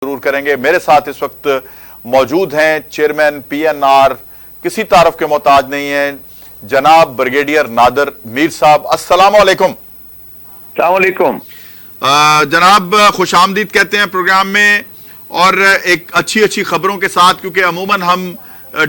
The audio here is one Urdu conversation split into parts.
ضرور کریں گے. میرے ساتھ اس وقت موجود ہیں چیئرمین PNR, کسی تعارف کے محتاج نہیں ہیں, جناب بریگیڈیئر نادر میر صاحب. السلام علیکم. السلام علیکم جناب, خوش آمدید کہتے ہیں پروگرام میں, اور ایک اچھی خبروں کے ساتھ, کیونکہ عموماً ہم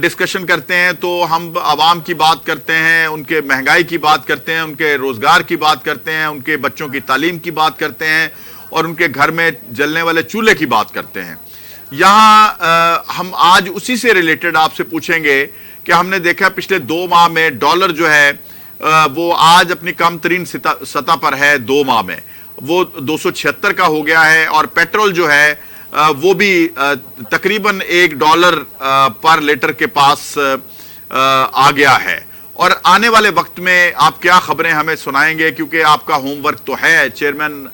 ڈسکشن کرتے ہیں تو ہم عوام کی بات کرتے ہیں, ان کے مہنگائی کی بات کرتے ہیں, ان کے روزگار کی بات کرتے ہیں, ان کے بچوں کی تعلیم کی بات کرتے ہیں, اور ان کے گھر میں جلنے والے چولہے کی بات کرتے ہیں. یہاں ہم آج اسی سے ریلیٹڈ آپ سے پوچھیں گے کہ ہم نے دیکھا پچھلے 2 ماہ میں ڈالر جو ہے وہ آج اپنی کم ترین سطح پر ہے. 2 ماہ میں وہ 276 کا ہو گیا ہے, اور پیٹرول جو ہے وہ بھی تقریباً $1 پر لیٹر کے پاس آ گیا ہے. اور آنے والے وقت میں آپ کیا خبریں ہمیں سنائیں گے, کیونکہ آپ کا ہوم ورک تو ہے, چیئرمین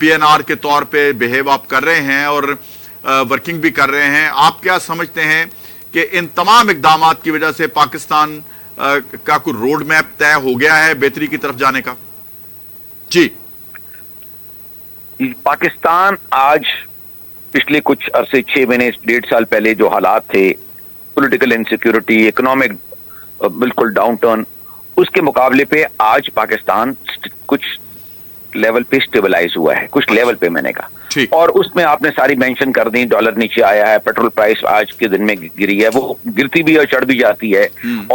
PNR کے طور پہ بہیو آپ کر رہے ہیں اور ورکنگ بھی کر رہے ہیں. آپ کیا سمجھتے ہیں کہ ان تمام اقدامات کی وجہ سے پاکستان کا کوئی روڈ میپ طے ہو گیا ہے بہتری کی طرف جانے کا؟ جی, پاکستان آج پچھلے کچھ عرصے 6 مہینے 1.5 سال پہلے جو حالات تھے, پولیٹیکل انسیکیورٹی, اکنامک بالکل ڈاؤن ٹرن, اس کے مقابلے پہ آج پاکستان کچھ لیول پہ سٹیبلائز ہوا ہے, کچھ لیول پہ میں نے کہا. اور اس میں آپ نے ساری مینشن کر دی, ڈالر نیچے آیا ہے, پیٹرول پرائس آج کے دن میں گری ہے, وہ گرتی بھی اور چڑھ بھی جاتی ہے,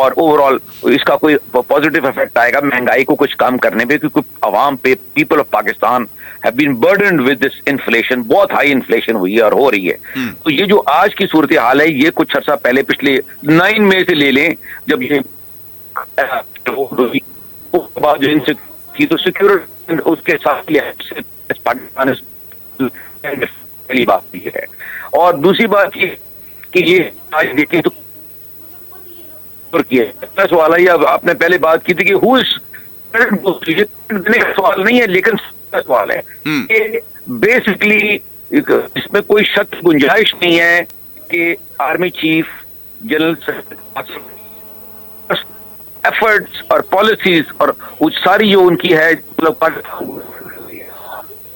اور اوور آل اس کا کوئی پازیٹیو افیکٹ آئے گا مہنگائی کو کچھ کم کرنے پہ, کیونکہ عوام پہ people of Pakistan have been burdened with this inflation, بہت ہائی انفلیشن ہوئی ہے اور ہو رہی ہے. تو یہ جو آج کی صورتحال ہے, یہ کچھ عرصہ پہلے پچھلے 9 میں سے لے لیں, جب یہ تو سیکورٹی اس کے ساتھ پاکستان پہلی بات یہ ہے. اور دوسری بات یہ کہ یہ آج دیکھیں تو سوال ہے, آپ نے پہلے بات کی تھی کہ سوال نہیں ہے, لیکن سوال ہے کہ بیسکلی اس میں کوئی شک گنجائش نہیں ہے کہ آرمی چیف جنرل ایفرٹس اور پالیسیز اور وہ ساری جو ان کی ہے,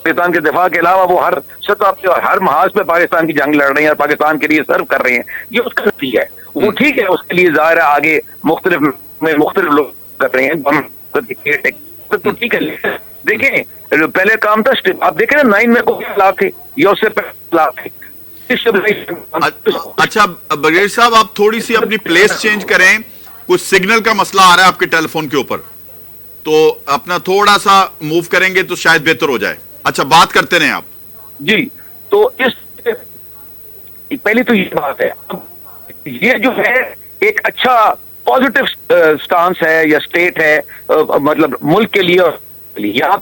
پاکستان کے دفاع کے علاوہ وہ ہر سطح پہ اور ہر محاذ پہ پاکستان کی جنگ لڑ رہے ہیں اور پاکستان کے لیے سرو کر رہے ہیں. یہ اس کا نتیجہ ہے. وہ ٹھیک ہے, اس کے لیے ظاہر ہے آگے مختلف لوگ کر رہے ہیں, تو ٹھیک ہے. دیکھیں پہلے کام تھا, آپ دیکھیں نا 9 میں کو خلاف تھے یا اس سے خلاف تھے. اچھا بریگیڈیئر صاحب, آپ تھوڑی سی اپنی پلیس چینج کریں, کچھ سگنل کا مسئلہ آ رہا ہے آپ کے ٹیلی فون کے اوپر, تو اپنا تھوڑا سا موو کریں گے تو شاید بہتر ہو جائے. اچھا, بات کرتے رہیں آپ. جی, تو اس پہلی تو یہ بات ہے, یہ جو ہے ایک اچھا پازیٹیو سٹانس ہے یا سٹیٹ ہے, مطلب ملک کے لیے یہاں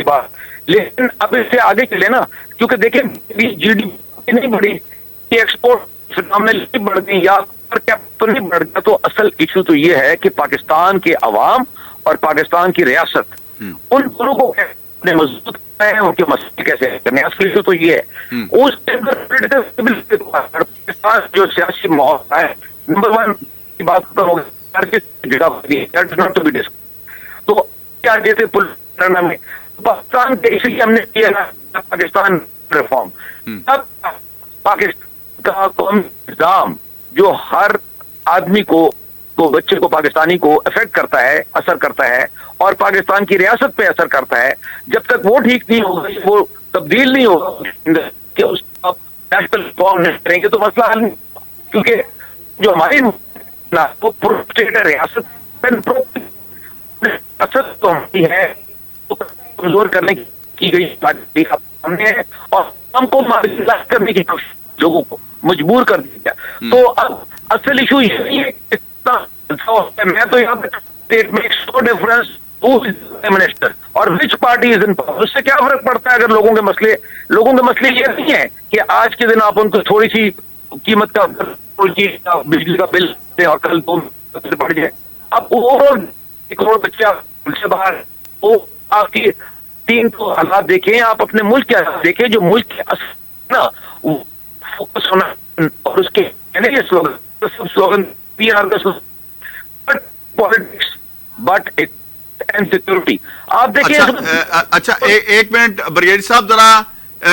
بات. لیکن اب اس سے آگے چلے نا, کیونکہ دیکھیں GDP نہیں بڑھی, ایکسپورٹ بڑھ گئی یا تو نہیں بڑھ گیا. تو اصل ایشو تو یہ ہے کہ پاکستان کے عوام اور پاکستان کی ریاست ان دونوں کو مضبوط کرنا ہے, ان کے مسئلے کیسے کرنے. اصل ایشو تو یہ ہے. اس جو سیاسی ماحول ہے, نمبر 1 کی بات تو کیا دیتے میں پاکستان کے, اس لیے ہم نے کیا پاکستان ریفارم. اب پاکستان کا قومی نظام جو ہر آدمی کو بچے کو پاکستانی کو افیکٹ کرتا ہے, اثر کرتا ہے, اور پاکستان کی ریاست پہ اثر کرتا ہے, جب تک وہ ٹھیک نہیں ہوگا, وہ تبدیل نہیں ہوگا کہ اس کا نیشنل ریفارم نہیں کریں گے تو مسئلہ حل نہیں. کیونکہ جو ہماری اسٹیٹ ہے, ریاست تو ہماری ہے, کمزور کرنے کی گئی ہم نے, اور ہم کو کرنے کی کوشش لوگوں کو مجبور کر دیا. تو اب اصل ایشو یہ ہے, میں تو یہاں پہ ڈفرنس منسٹر اور وچ پارٹی از ان پاور, اس سے کیا فرق پڑتا ہے اگر لوگوں کے مسئلے یہ نہیں ہے کہ آج کے دن آپ ان کو تھوڑی سی قیمت کا بجلی کا بل دیں اور کل 2 بڑھ جائے. اب اوور 1 کروڑ بچہ سے باہر, وہ آپ کی 3 تو حالات دیکھیں, آپ اپنے ملک کے حالات دیکھیں, جو ملک کے نا فوکس ہونا, اور اس کے سلوگن PR کا پالیٹکس بٹ اینڈ سیکورٹی. آپ دیکھیں. اچھا, 1 منٹ بریگیڈیئر صاحب, ذرا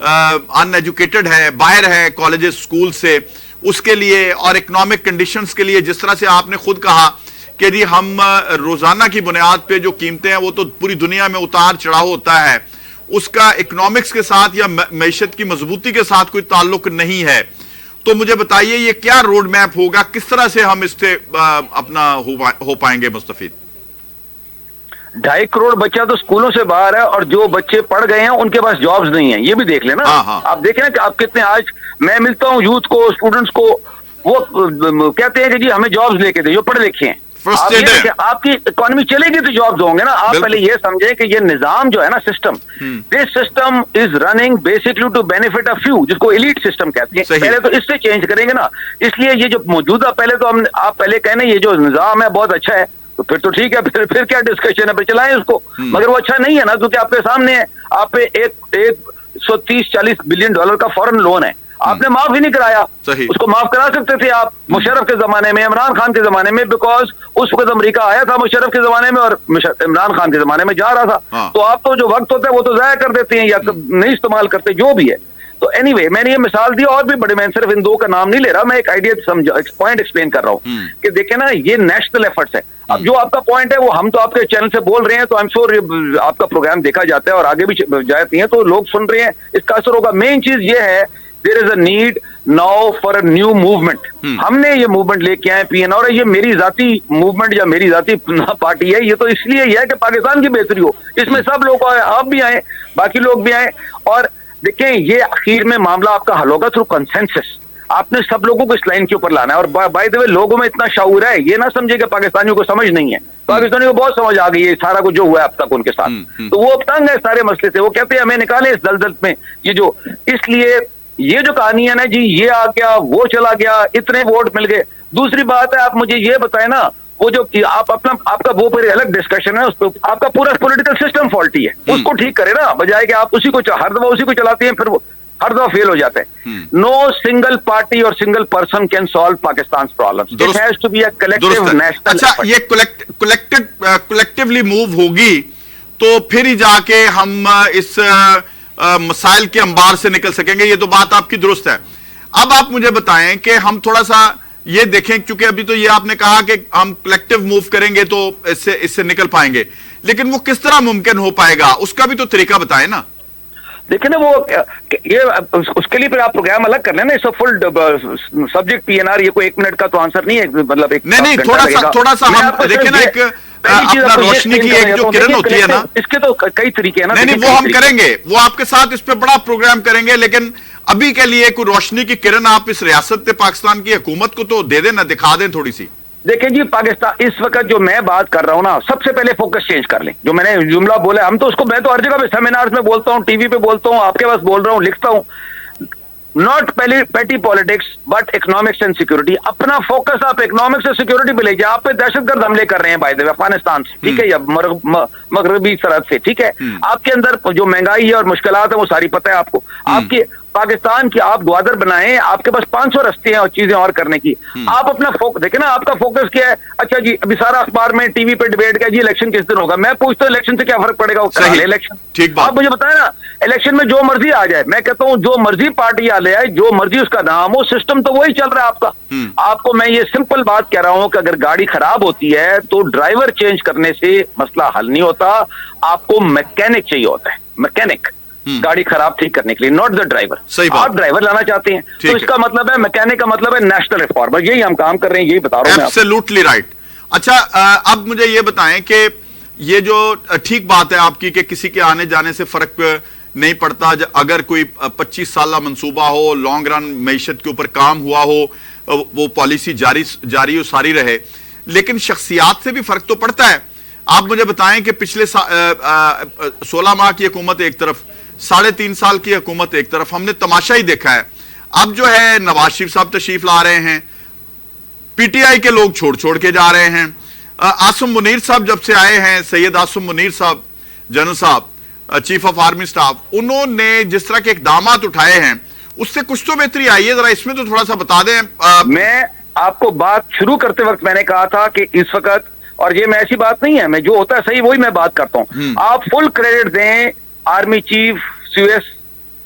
ان ایجوکیٹڈ ہے, باہر ہے کالجز اسکول سے, اس کے لیے اور اکنامک کنڈیشنز کے لیے, جس طرح سے آپ نے خود کہا کہ جی ہم روزانہ کی بنیاد پہ جو قیمتیں ہیں وہ تو پوری دنیا میں اتار چڑھاؤ ہوتا ہے, اس کا اکنامکس کے ساتھ یا معیشت کی مضبوطی کے ساتھ کوئی تعلق نہیں ہے. تو مجھے بتائیے یہ کیا روڈ میپ ہوگا, کس طرح سے ہم اس سے اپنا ہو پائیں گے مستفید؟ 2.5 کروڑ بچہ تو اسکولوں سے باہر ہے, اور جو بچے پڑھ گئے ہیں ان کے پاس جابز نہیں ہیں, یہ بھی دیکھ لیں نا. آپ دیکھیں نا کہ آپ کتنے, آج میں ملتا ہوں یوتھ کو, اسٹوڈنٹس کو, وہ کہتے ہیں کہ جی ہمیں جابز لے کے دیں جو پڑھے لکھے ہیں. آپ کی اکانومی چلے گی تو جابز ہوں گے نا. آپ پہلے یہ سمجھیں کہ یہ نظام جو ہے نا, system, this system is running basically to benefit a few, جس کو ایلیٹ سسٹم کہتے ہیں. پہلے تو اس سے چینج کریں گے نا. اس لیے یہ جو موجودہ, پہلے تو آپ پہلے کہنا یہ جو نظام ہے بہت اچھا ہے, تو پھر تو ٹھیک ہے, پھر کیا ڈسکشن ہے, پھر چلائیں اس کو. مگر وہ اچھا نہیں ہے نا, کیونکہ آپ کے سامنے ہے, آپ پہ 130-140 بلین ڈالر کا فورن لون ہے, آپ نے معاف ہی نہیں کرایا. اس کو معاف کرا سکتے تھے آپ مشرف کے زمانے میں, عمران خان کے زمانے میں, بیکاز اس وقت امریکہ آیا تھا مشرف کے زمانے میں اور عمران خان کے زمانے میں جا رہا تھا. تو آپ تو جو وقت ہوتا ہے وہ تو ضائع کر دیتے ہیں یا نہیں استعمال کرتے, جو بھی ہے. تو اینی وے, میں نے یہ مثال دی, اور بھی بڑے, میں صرف ان دو کا نام نہیں لے رہا, میں ایک آئیڈیا پوائنٹ ایکسپلین کر رہا ہوں کہ دیکھیں نا, یہ نیشنل ایفرٹس ہے. اب جو آپ کا پوائنٹ ہے وہ ہم تو آپ کے چینل سے بول رہے ہیں, تو آئی ایم شیور آپ کا پروگرام دیکھا جاتا ہے اور آگے بھی جاتی ہیں, تو لوگ سن رہے ہیں, اس کا اثر ہوگا. مین چیز یہ ہے, there is a need now for a new movement. ہم نے یہ موومنٹ لے کے آئے پی این, اور یہ میری ذاتی موومنٹ یا میری ذاتی پارٹی ہے. یہ تو اس لیے ہے کہ پاکستان کی بہتری ہو, اس میں سب لوگ آئے, آپ بھی آئے, باقی لوگ بھی آئے. اور دیکھیں یہ اخیر میں معاملہ آپ کا حل ہوگا تھرو کنسنسس. آپ نے سب لوگوں کو اس لائن کے اوپر لانا ہے. اور بائی دا وے, لوگوں میں اتنا شعور ہے, یہ نہ سمجھے کہ پاکستانیوں کو سمجھ نہیں ہے. پاکستانیوں کو بہت سمجھ آ گئی ہے سارا کچھ جو ہوا ہے اب تک ان کے ساتھ. تو وہ اب تنگ ہے سارے مسئلے سے, وہ کہتے ہیں ہمیں نکالیں اس دلدل میں. یہ جو اس لیے یہ جو کہانی ہے نا جی, یہ آ گیا, وہ چلا گیا, اتنے ووٹ مل گئے. دوسری بات ہے, آپ مجھے یہ بتائیں نا, وہ جو آپ کا وہ پھر الگ ڈسکشن ہے, اس پہ آپ کا پورا پولیٹیکل سسٹم فالٹی ہے, اس کو ٹھیک کرے نا, بجائے کہ آپ اسی کو ہر دفعہ اسی کو چلاتے ہیں, پھر وہ ہر دفعہ فیل ہو جاتے ہیں. نو سنگل پارٹی اور single person can solve Pakistan problems. It has to be a collective national. اچھا, یہ کلیکٹیولی موو ہوگی تو پھر ہی جا کے ہم اس مسائل کے انبار سے نکل سکیں گے. یہ تو بات آپ کی درست ہے. اب آپ مجھے بتائیں کہ ہم تھوڑا سا یہ دیکھیں, کیونکہ ابھی تو یہ آپ نے کہا کہ ہم کلیکٹیو موو کریں گے تو اس سے نکل پائیں گے, لیکن وہ کس طرح ممکن ہو پائے گا, اس کا بھی تو طریقہ بتائیں نا. دیکھیں نا, وہ یہ اس کے لیے پھر آپ پروگرام الگ کر لیں نا, اس فل سبجیکٹ پی این آر. یہ کوئی 1 منٹ کا تو آنسر نہیں ہے, مطلب نہیں, تھوڑا سا ہم دیکھیں نا, ایک اپنا روشنی کی ایک جو کرن ہوتی ہے نا, اس کے تو کئی طریقے ہیں نا. نہیں, وہ ہم کریں گے, وہ آپ کے ساتھ اس پہ بڑا پروگرام کریں گے, لیکن ابھی کے لیے کوئی روشنی کی کرن آپ اس ریاست پاکستان کی حکومت کو تو دے دیں نا, دکھا دیں تھوڑی سی. دیکھیں جی, پاکستان اس وقت جو میں بات کر رہا ہوں نا, سب سے پہلے فوکس چینج کر لیں. جو میں نے جملہ بولا, ہم تو اس کو, میں تو ہر جگہ پہ سیمینارز میں بولتا ہوں, ٹی وی پہ بولتا ہوں, آپ کے پاس بول رہا ہوں, لکھتا ہوں. ناٹ پیٹی politics but economics and security. اپنا فوکس آپ اکنامکس اور سیکورٹی پہ لے جائیں. آپ پہ دہشت گرد حملے کر رہے ہیں بائی دا وے افغانستان سے, ٹھیک ہے, یا مغربی سرحد سے, ٹھیک ہے. آپ کے اندر جو مہنگائی ہے اور مشکلات ہیں وہ ساری پتہ ہے آپ کو. آپ کی پاکستان کی آپ گوادر بنائیں, آپ کے پاس 500 رستے ہیں اور چیزیں اور کرنے کی. آپ اپنا دیکھیں نا, آپ کا فوکس کیا ہے. اچھا جی, ابھی سارا اخبار میں ٹی وی پہ ڈیبیٹ کیا جی الیکشن کس دن ہوگا. میں پوچھتا ہوں الیکشن سے کیا فرق پڑے گا, الیکشن آپ مجھے بتائیں نا, الیکشن میں جو مرضی آ جائے, میں کہتا ہوں جو مرضی پارٹی آ لے آئے, جو مرضی اس کا نام ہو, سسٹم تو وہی چل رہا ہے آپ کا. آپ کو میں یہ سمپل بات کہہ رہا ہوں کہ اگر گاڑی خراب ہوتی ہے تو ڈرائیور چینج کرنے سے مسئلہ حل نہیں ہوتا, آپ کو میکینک چاہیے ہوتا ہے, میکینک گاڑی خراب ٹھیک کرنے کے لیے, ناٹ دا ڈرائیور. آپ ڈرائیور لانا چاہتے ہیں تو اس کا مطلب ہے, میکینک کا مطلب ہے نیشنل ریفارم. یہی ہم کام کر رہے ہیں, یہی بتا رہا ہوں. Absolutely right. اچھا, اب مجھے یہ بتائیں کہ یہ جو ٹھیک بات ہے آپ کی کہ کسی کے آنے جانے سے فرق نہیں پڑتا, اگر کوئی 25 سالہ منصوبہ ہو, لانگ رن معیشت کے اوپر کام ہوا ہو, وہ پالیسی جاری ہو, ساری رہے, لیکن شخصیات سے بھی فرق تو پڑتا ہے. آپ مجھے بتائیں کہ پچھلے 16 ماہ کی حکومت ایک طرف, 3.5 سال کی حکومت ایک طرف, ہم نے تماشا ہی دیکھا ہے. اب جو ہے نواز شریف صاحب تشریف لا رہے ہیں, پی ٹی آئی کے لوگ چھوڑ کے جا رہے ہیں. عاصم منیر صاحب جب سے آئے ہیں, سید عاصم منیر صاحب, جنرل صاحب, چیف آف آرمی سٹاف, انہوں نے جس طرح کے اقدامات اٹھائے ہیں اس سے کچھ تو بہتری آئی ہے. ذرا اس میں تو تھوڑا سا بتا دیں. میں آپ کو بات شروع کرتے وقت میں نے کہا تھا کہ اس وقت, اور یہ میں ایسی بات نہیں ہے, میں جو ہوتا ہے صحیح وہی میں بات کرتا ہوں. آپ فل کریڈٹ دیں آرمی چیف سی ایس